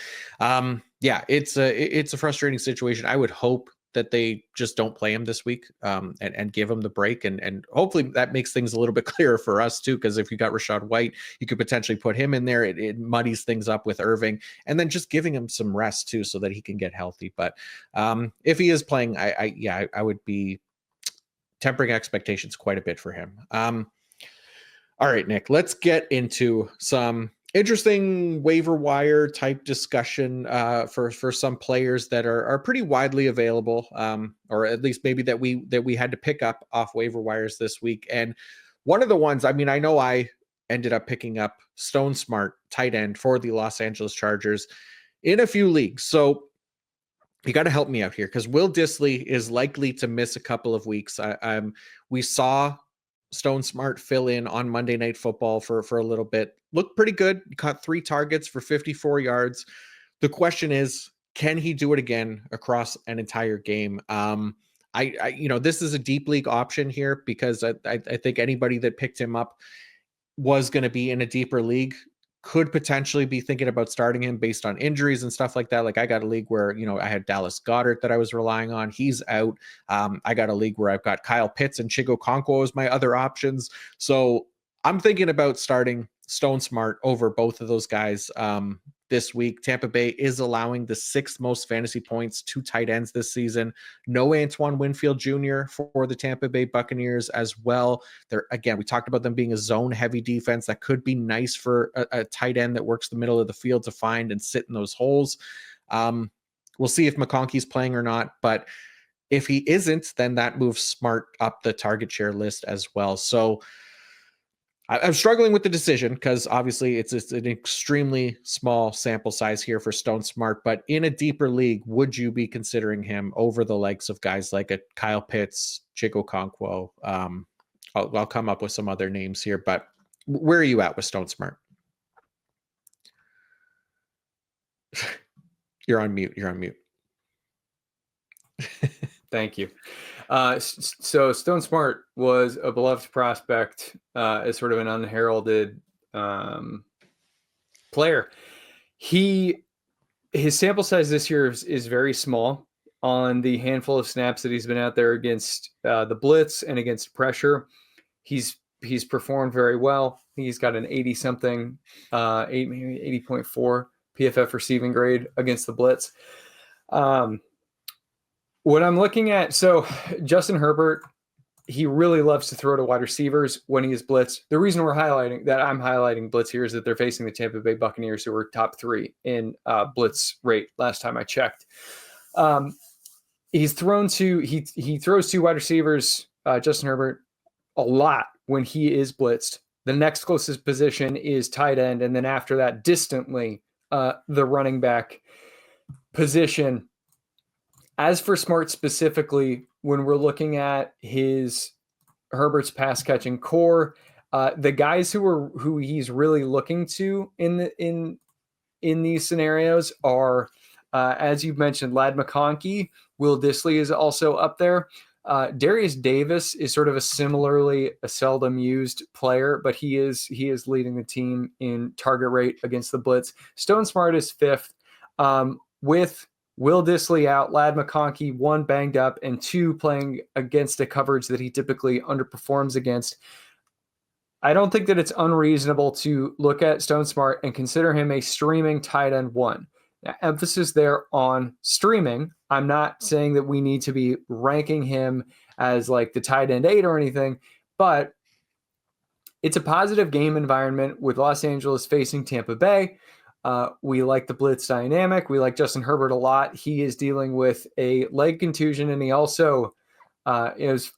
it's a frustrating situation. I would hope that they just don't play him this week and give him the break. And hopefully that makes things a little bit clearer for us too, because if you got Rachaad White, you could potentially put him in there. It muddies things up with Irving, and then just giving him some rest too, so that he can get healthy. But if he is playing, I would be tempering expectations quite a bit for him. All right, Nick, let's get into some interesting waiver wire type discussion for some players that are pretty widely available, or at least maybe that we had to pick up off waiver wires this week. And one of the ones, I know I ended up picking up Stone Smart, tight end for the Los Angeles Chargers, in a few leagues. So you got to help me out here, because Will Dissly is likely to miss a couple of weeks. We saw Stone Smart fill in on Monday Night Football for a little bit. Looked pretty good. He caught 3 targets for 54 yards. The question is, can he do it again across an entire game? This is a deep league option here, because I think anybody that picked him up was going to be in a deeper league, could potentially be thinking about starting him based on injuries and stuff like that. Like, I got a league where, I had Dallas Goedert that I was relying on. He's out. I got a league where I've got Kyle Pitts and Chigo Okonkwo as my other options. So I'm thinking about starting Stone Smart over both of those guys this week. Tampa Bay is allowing the 6th most fantasy points to tight ends this season. No Antoine Winfield Jr. for the Tampa Bay Buccaneers as well. Again, we talked about them being a zone heavy defense. That could be nice for a tight end that works the middle of the field to find and sit in those holes. We'll see if McConkey's playing or not, but if he isn't, then that moves Smart up the target share list as well. So I'm struggling with the decision, because obviously it's an extremely small sample size here for Stone Smart. But in a deeper league, would you be considering him over the likes of guys like a Kyle Pitts, Chigo Okonkwo? I'll come up with some other names here, but where are you at with Stone Smart? You're on mute. Thank you. So Stone Smart was a beloved prospect as sort of an unheralded player. His sample size this year is very small on the handful of snaps that he's been out there against the blitz and against pressure. He's performed very well. He's got an 80-something, 80.4 PFF receiving grade against the blitz. What I'm looking at, so Justin Herbert, he really loves to throw to wide receivers when he is blitzed. The reason I'm highlighting blitz here is that they're facing the Tampa Bay Buccaneers, who were top 3 in blitz rate last time I checked. He throws to wide receivers, Justin Herbert, a lot when he is blitzed. The next closest position is tight end, and then after that, distantly, the running back position. As for Smart specifically, when we're looking at Herbert's pass catching core, the guys who he's really looking to in these scenarios are, as you've mentioned, Ladd McConkey. Will Dissly is also up there. Darius Davis is sort of a seldom used player, but he is leading the team in target rate against the blitz. Stone Smart is fifth, with Will Dissly out, Ladd McConkey, 1 banged up, and 2 playing against a coverage that he typically underperforms against. I don't think that it's unreasonable to look at Stone Smart and consider him a streaming tight end 1. Now, emphasis there on streaming. I'm not saying that we need to be ranking him as like the tight end 8 or anything, but it's a positive game environment with Los Angeles facing Tampa Bay. We like the blitz dynamic. We like Justin Herbert a lot. He is dealing with a leg contusion, and he also it was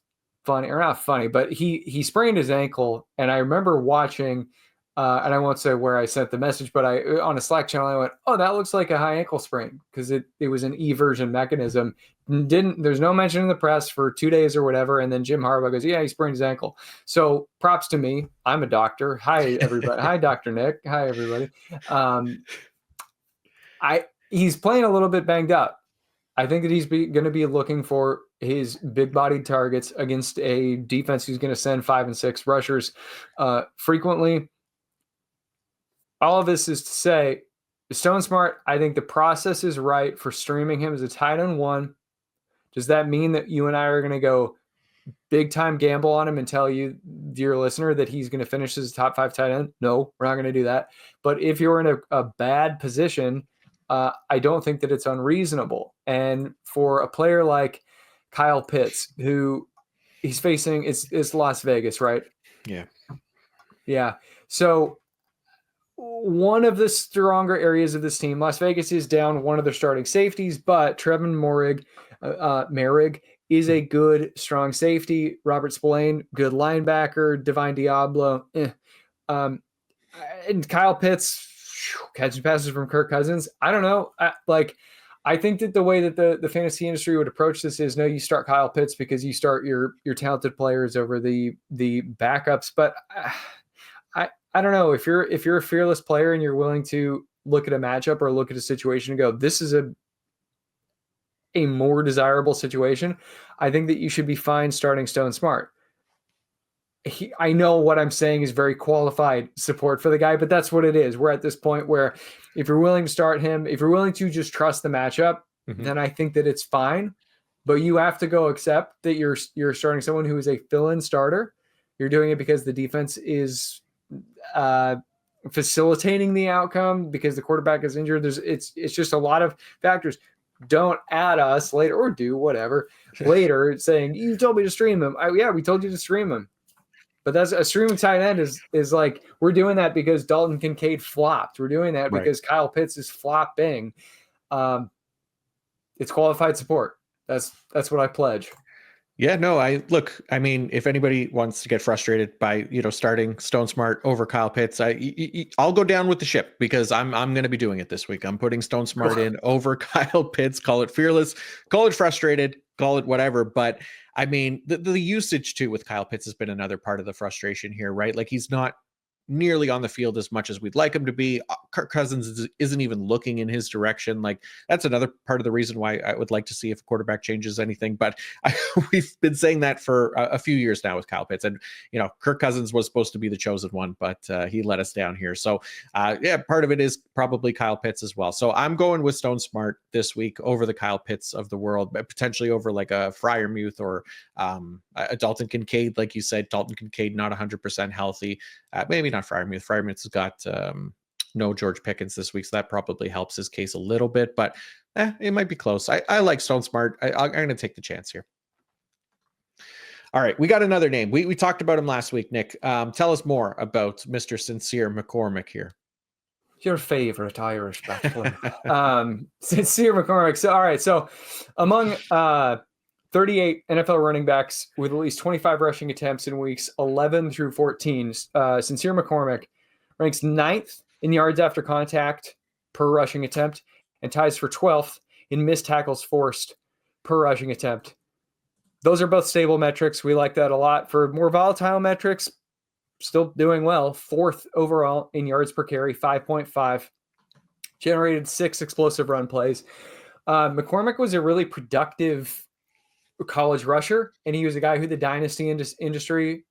funny, or not funny, but he sprained his ankle. And I remember watching, and I won't say where I sent the message, but on a Slack channel, I went, "Oh, that looks like a high ankle sprain," because it was an eversion mechanism. There's no mention in the press for 2 days or whatever. And then Jim Harbaugh goes, "Yeah, he sprained his ankle." So props to me. I'm a doctor. Hi, everybody. Hi, Dr. Nick. Hi, everybody. He's playing a little bit banged up. I think that he's going to be looking for his big-bodied targets against a defense who's going to send 5 and 6 rushers frequently. All of this is to say, Stone Smart, I think the process is right for streaming him as a tight end 1. Does that mean that you and I are going to go big-time gamble on him and tell you, dear listener, that he's going to finish as a top 5 tight end? No, we're not going to do that. But if you're in a bad position, I don't think that it's unreasonable. And for a player like Kyle Pitts, who he's facing, it's Las Vegas, right? Yeah. Yeah. So one of the stronger areas of this team, Las Vegas is down one of their starting safeties, but Trevin Merrick is a good, strong safety. Robert Spillane, good linebacker. Divine Diablo. And Kyle Pitts, catching passes from Kirk Cousins. I don't know. I think that the way that the fantasy industry would approach this is, no, you start Kyle Pitts because you start your talented players over the backups. But I don't know, if you're a fearless player and you're willing to look at a matchup or look at a situation and go, this is a more desirable situation, I think that you should be fine starting Stone Smart. I know what I'm saying is very qualified support for the guy, but that's what it is. We're at this point where if you're willing to start him, if you're willing to just trust the matchup, then I think that it's fine. But you have to go accept that you're starting someone who is a fill-in starter. You're doing it because the defense is facilitating the outcome because the quarterback is injured. It's just a lot of factors. Don't add us later, or do whatever later saying, you told me to stream him. Yeah, we told you to stream him. But that's a streaming tight end is like, we're doing that because Dalton Kincaid flopped. We're doing that because Kyle Pitts is flopping. It's qualified support. That's what I pledge. Yeah, no, I mean, if anybody wants to get frustrated by, starting Stone Smart over Kyle Pitts, I'll go down with the ship because I'm going to be doing it this week. I'm putting Stone Smart in over Kyle Pitts. Call it fearless, call it frustrated, call it whatever. But I mean, the usage too with Kyle Pitts has been another part of the frustration here, right? Like, he's not nearly on the field as much as we'd like him to be. Kirk Cousins isn't even looking in his direction. Like, that's another part of the reason why I would like to see if a quarterback changes anything. But we've been saying that for a few years now with Kyle Pitts. And, Kirk Cousins was supposed to be the chosen one, but he let us down here. So, yeah, part of it is probably Kyle Pitts as well. So I'm going with Stone Smart this week over the Kyle Pitts of the world, but potentially over like a Freiermuth or a Dalton Kincaid. Like you said, Dalton Kincaid, not 100% healthy. Maybe not Freiermuth. Freiermuth has got no George Pickens this week, so that probably helps his case a little bit, but it might be close. I like Stone Smart. I'm going to take the chance here. All right, we got another name. We talked about him last week, Nick. Tell us more about Mr. Sincere McCormick here. Your favorite Irish battler. Sincere McCormick. So, all right, so among 38 NFL running backs with at least 25 rushing attempts in weeks 11 through 14. Sincere McCormick ranks 9th in yards after contact per rushing attempt and ties for 12th in missed tackles forced per rushing attempt. Those are both stable metrics. We like that a lot. For more volatile metrics, still doing well. 4th overall in yards per carry, 5.5. Generated 6 explosive run plays. McCormick was a really productive college rusher, and he was a guy who the dynasty industry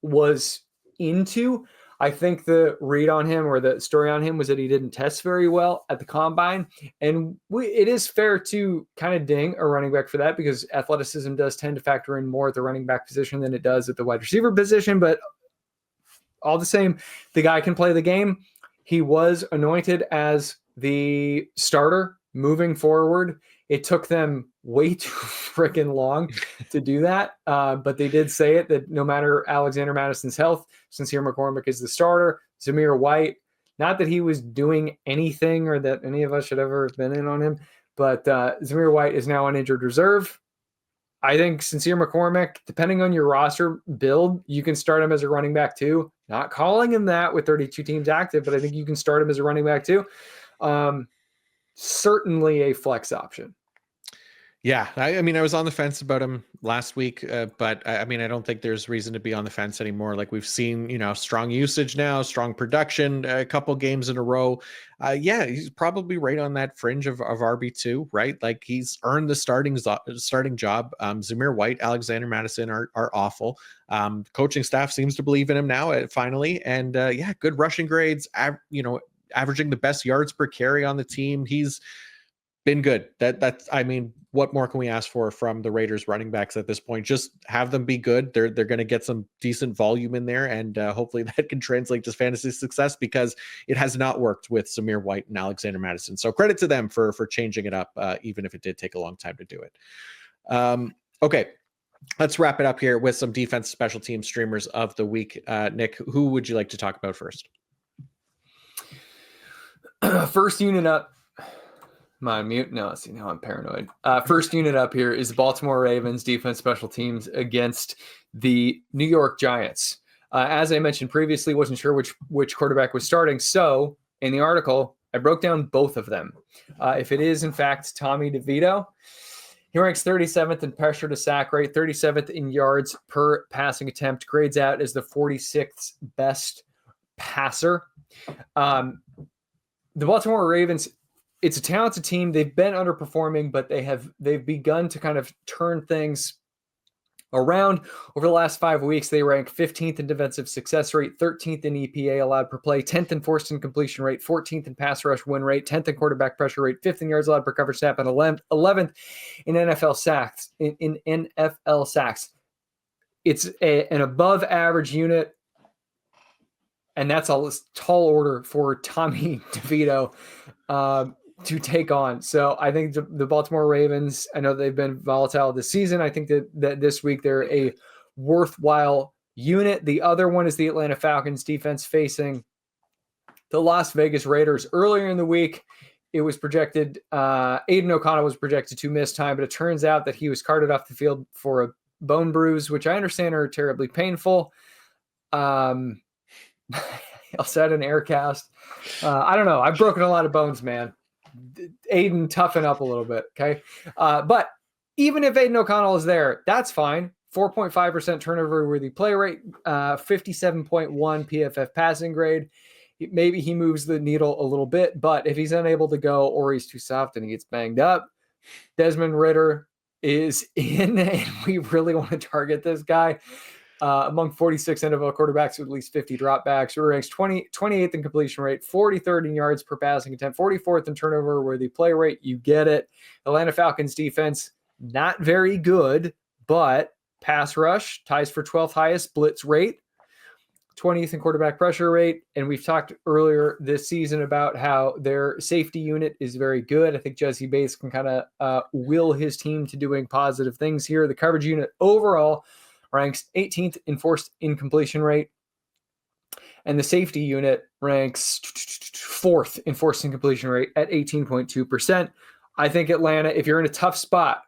was into. I think the read on him, or the story on him, was that he didn't test very well at the combine. And it is fair to kind of ding a running back for that, because athleticism does tend to factor in more at the running back position than it does at the wide receiver position. But all the same, the guy can play the game. He was anointed as the starter moving forward. It took them way too freaking long to do that. But they did say it, that no matter Alexander Madison's health, Sincere McCormick is the starter. Zamir White, not that he was doing anything or that any of us should ever have been in on him, but Zamir White is now on injured reserve. I think Sincere McCormick, depending on your roster build, you can start him as a running back too. Not calling him that with 32 teams active, but I think you can start him as a running back too. Certainly a flex option. Yeah, I mean, I was on the fence about him last week, but I mean, I don't think there's reason to be on the fence anymore. Like, we've seen, strong usage now, strong production, a couple games in a row. Yeah, he's probably right on that fringe of RB2, right? Like, he's earned the starting job. Zamir White, Alexander Madison are awful. Coaching staff seems to believe in him now, finally. And yeah, good rushing grades, averaging the best yards per carry on the team. He's been good. That's, I mean, what more can we ask for from the Raiders running backs at this point? Just have them be good. They're going to get some decent volume in there, and hopefully that can translate to fantasy success, because it has not worked with Zamir White and Alexander Madison. So credit to them for changing it up, even if it did take a long time to do it. Okay, let's wrap it up here with some defense special team streamers of the week. Nick, who would you like to talk about first? First unit up. Am I on mute? No, see, now I'm paranoid. First unit up here is the Baltimore Ravens defense special teams against the New York Giants. As I mentioned previously, wasn't sure which quarterback was starting. So in the article, I broke down both of them. If it is, in fact, Tommy DeVito, he ranks 37th in pressure to sack rate, 37th in yards per passing attempt, grades out as the 46th best passer. The Baltimore Ravens, it's a talented team. They've been underperforming, but they've begun to kind of turn things around. Over the last 5 weeks, they rank 15th in defensive success rate, 13th in EPA allowed per play, 10th in forced incompletion rate, 14th in pass rush win rate, 10th in quarterback pressure rate, 5th in yards allowed per coverage snap, and 11th in NFL sacks. In NFL sacks, it's an above average unit, and that's a tall order for Tommy DeVito to take on. So I think the Baltimore Ravens, I know they've been volatile this season. I think that this week they're a worthwhile unit. The other one is the Atlanta Falcons defense facing the Las Vegas Raiders. Earlier in the week, it was projected, Aiden O'Connell was projected to miss time, but it turns out that he was carted off the field for a bone bruise, which I understand are terribly painful. Also had an air cast. I don't know. I've broken a lot of bones, man. Aiden, toughen up a little bit, okay? But even if Aiden O'Connell is there, that's fine. 4.5% turnover-worthy play rate, 57.1 PFF passing grade. Maybe he moves the needle a little bit, but if he's unable to go or he's too soft and he gets banged up, Desmond Ridder is in, and we really want to target this guy. Among 46 NFL quarterbacks with at least 50 dropbacks, who ranks 28th in completion rate, 43rd in yards per passing attempt, 44th in turnover-worthy play rate. You get it. Atlanta Falcons defense, not very good, but pass rush ties for 12th highest blitz rate, 20th in quarterback pressure rate. And we've talked earlier this season about how their safety unit is very good. I think Jesse Bates can kind of will his team to doing positive things here. The coverage unit overall ranks 18th in forced incompletion rate, and the safety unit ranks 4th in forced incompletion rate at 18.2%. I think Atlanta, if you're in a tough spot,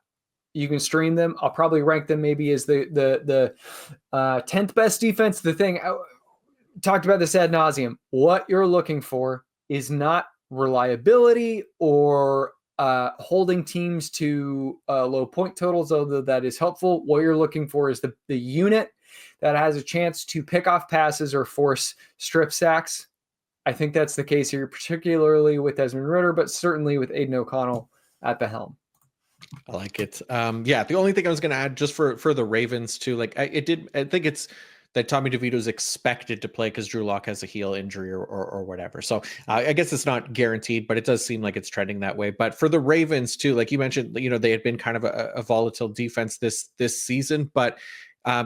you can stream them. I'll probably rank them maybe as the 10th best defense. The thing, I talked about this ad nauseum. What you're looking for is not reliability or holding teams to low point totals, although that is helpful. What you're looking for is the unit that has a chance to pick off passes or force strip sacks. I think that's the case here, particularly with Desmond Ridder, but certainly with Aiden O'Connell at the helm. I like it. Yeah, the only thing I was going to add just for the Ravens too, like I think it's that Tommy DeVito's expected to play because Drew Lock has a heel injury or whatever. So I guess it's not guaranteed, but it does seem like it's trending that way. But for the Ravens too, like you mentioned, you know, they had been kind of a volatile defense this season, but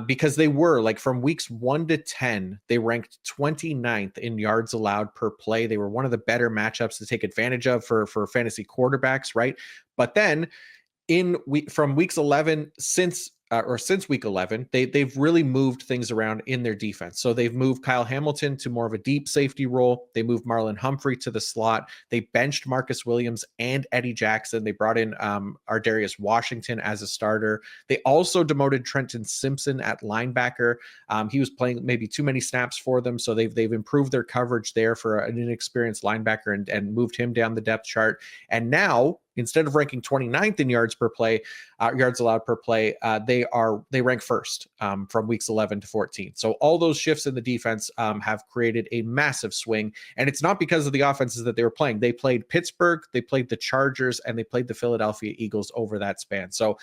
because they were like from weeks 1 to 10, they ranked 29th in yards allowed per play. They were one of the better matchups to take advantage of for fantasy quarterbacks, right? But then from weeks 11 since week 11, they've really moved things around in their defense. So they've moved Kyle Hamilton to more of a deep safety role. They moved Marlon Humphrey to the slot. They benched Marcus Williams and Eddie Jackson. They brought in Ardarius Washington as a starter. They also demoted Trenton Simpson at linebacker. He was playing maybe too many snaps for them, so they've improved their coverage there for an inexperienced linebacker and moved him down the depth chart. And now, instead of ranking 29th in yards allowed per play, they rank first from weeks 11 to 14. So all those shifts in the defense have created a massive swing, and it's not because of the offenses that they were playing. They played Pittsburgh, they played the Chargers, and they played the Philadelphia Eagles over that span. So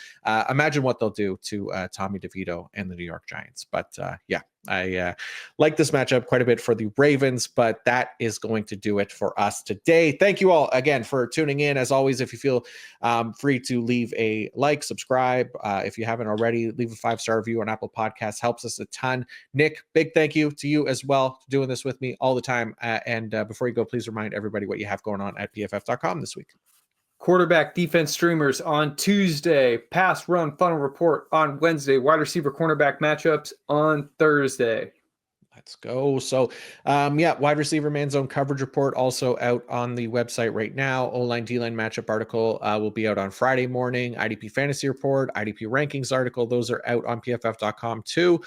imagine what they'll do to Tommy DeVito and the New York Giants. But yeah, I like this matchup quite a bit for the Ravens, but that is going to do it for us today. Thank you all again for tuning in. As always, if you feel free to leave a like, subscribe. If you haven't already, leave a 5-star review on Apple Podcasts. Helps us a ton. Nick, big thank you to you as well for doing this with me all the time. And before you go, please remind everybody what you have going on at pff.com this week. Quarterback defense streamers on Tuesday, pass run funnel report on Wednesday, wide receiver cornerback matchups on Thursday. Let's go. So, wide receiver man zone coverage report also out on the website right now. O-line, D-line matchup article will be out on Friday morning. IDP fantasy report, IDP rankings article, those are out on pff.com too.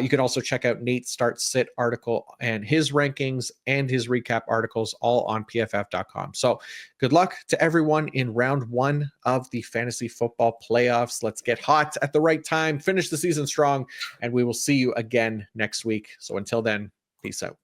You can also check out Nate's start sit article and his rankings and his recap articles all on pff.com. So good luck to everyone in round 1 of the fantasy football playoffs. Let's get hot at the right time, finish the season strong, and we will see you again next week. So until then, peace out.